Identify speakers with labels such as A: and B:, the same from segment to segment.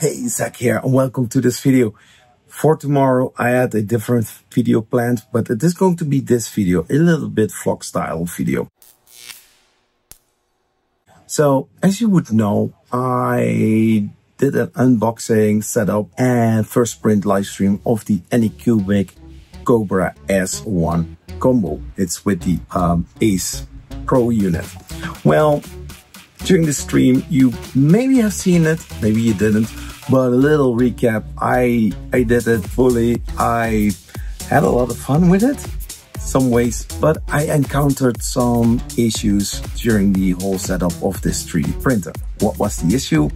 A: Hey, Zach here and welcome to this video. For tomorrow I had a different video planned, but it is going to be this video, a little bit vlog style video. So as you would know, I did an unboxing, setup and first print live stream of the Anycubic Cobra S1 combo. It's with the Ace Pro unit. Well, during the stream, you maybe have seen it, maybe you didn't, but a little recap, I did it fully. I had a lot of fun with it, some ways, but I encountered some issues during the whole setup of this 3D printer. What was the issue?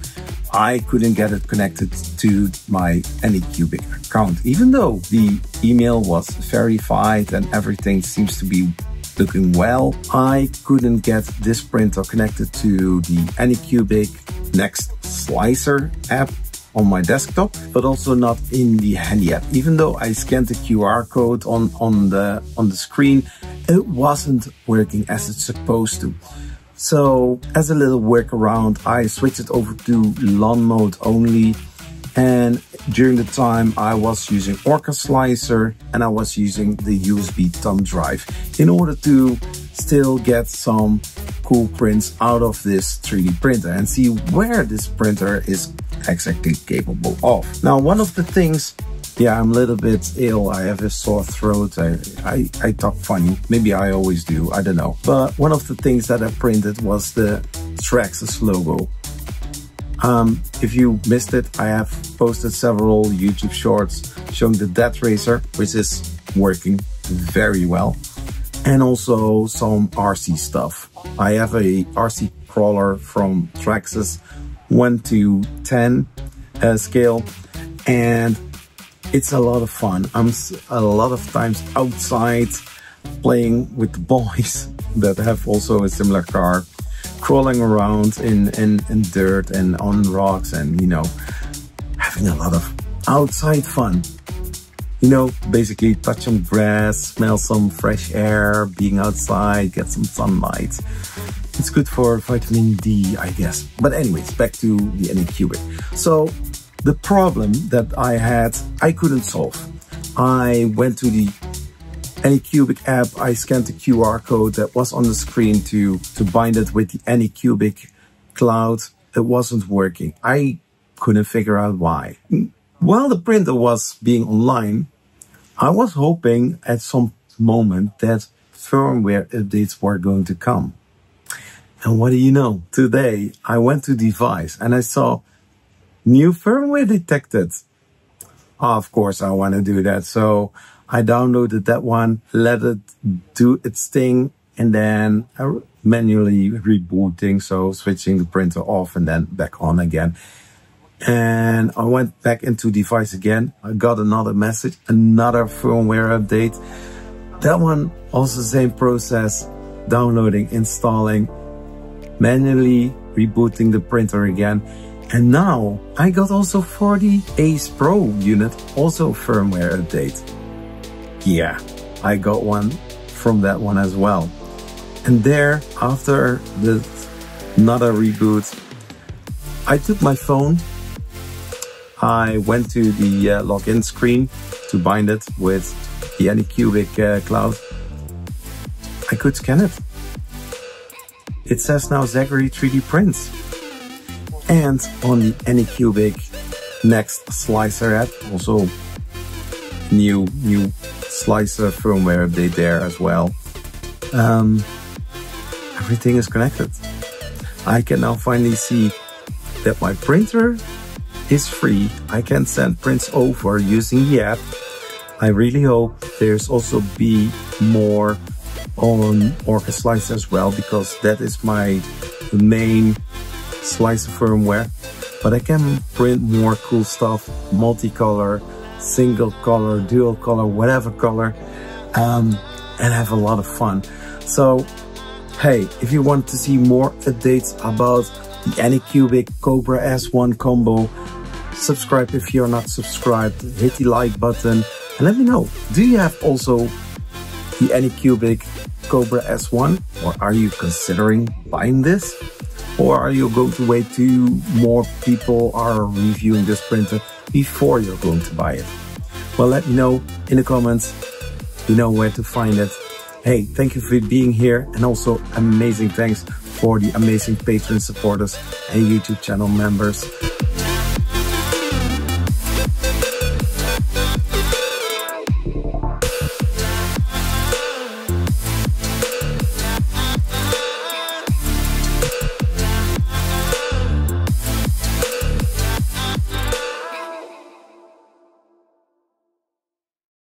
A: I couldn't get it connected to my Anycubic account, even though the email was verified and everything seems to be looking well. I couldn't get this printer connected to the Anycubic Next Slicer app on my desktop, but also not in the Handy app. Even though I scanned the QR code on the screen, it wasn't working as it's supposed to. So as a little workaround, I switched it over to LAN mode only. And during the time I was using Orca Slicer and I was using the USB thumb drive in order to still get some cool prints out of this 3D printer and see where this printer is exactly capable of. Now, one of the things, yeah, I'm a little bit ill. I have a sore throat. I talk funny. Maybe I always do. I don't know. But one of the things that I printed was the Traxxas logo. If you missed it, I have posted several YouTube shorts showing the Death Racer, which is working very well, and also some RC stuff. I have a RC crawler from Traxxas 1 to 10 scale, and it's a lot of fun. I'm a lot of times outside playing with the boys that have also a similar car, crawling around in dirt and on rocks, and you know, having a lot of outside fun. You know, basically touch some grass, smell some fresh air, being outside, get some sunlight. It's good for vitamin D, I guess. But anyways, back to the Anycubic. So the problem that I had, I couldn't solve. I went to the Anycubic app, I scanned the QR code that was on the screen to bind it with the Anycubic cloud. It wasn't working. I couldn't figure out why. While the printer was being online, I was hoping at some moment that firmware updates were going to come. And what do you know? Today, I went to device and I saw new firmware detected. Of course, I want to do that. So I downloaded that one, let it do its thing, and then manually rebooting, so switching the printer off and then back on again. And I went back into device again. I got another message, another firmware update. That one also the same process, downloading, installing, manually rebooting the printer again. And now I got also for the Ace Pro unit, also firmware update. Yeah, I got one from that one as well. And there, after another reboot, I took my phone. I went to the login screen to bind it with the Anycubic cloud. I could scan it. It says now Zachary 3D Prints. And on the Anycubic Next Slicer app, also new Slicer firmware update there as well. Everything is connected. I can now finally see that my printer is free. I can send prints over using the app. I really hope there's also be more on Orca Slicer as well, because that is my main Slicer firmware. But I can print more cool stuff, multicolor, single color, dual color, whatever color, and have a lot of fun. So hey, if you want to see more updates about the Anycubic Cobra S1 combo, subscribe if you're not subscribed, hit the like button and let me know, do you have also the Anycubic Cobra S1, or are you considering buying this? Or are you going to wait till more people are reviewing this printer before you're going to buy it? Well, let me know in the comments. You know where to find it. Hey, thank you for being here, and also amazing thanks for the amazing Patreon supporters and YouTube channel members.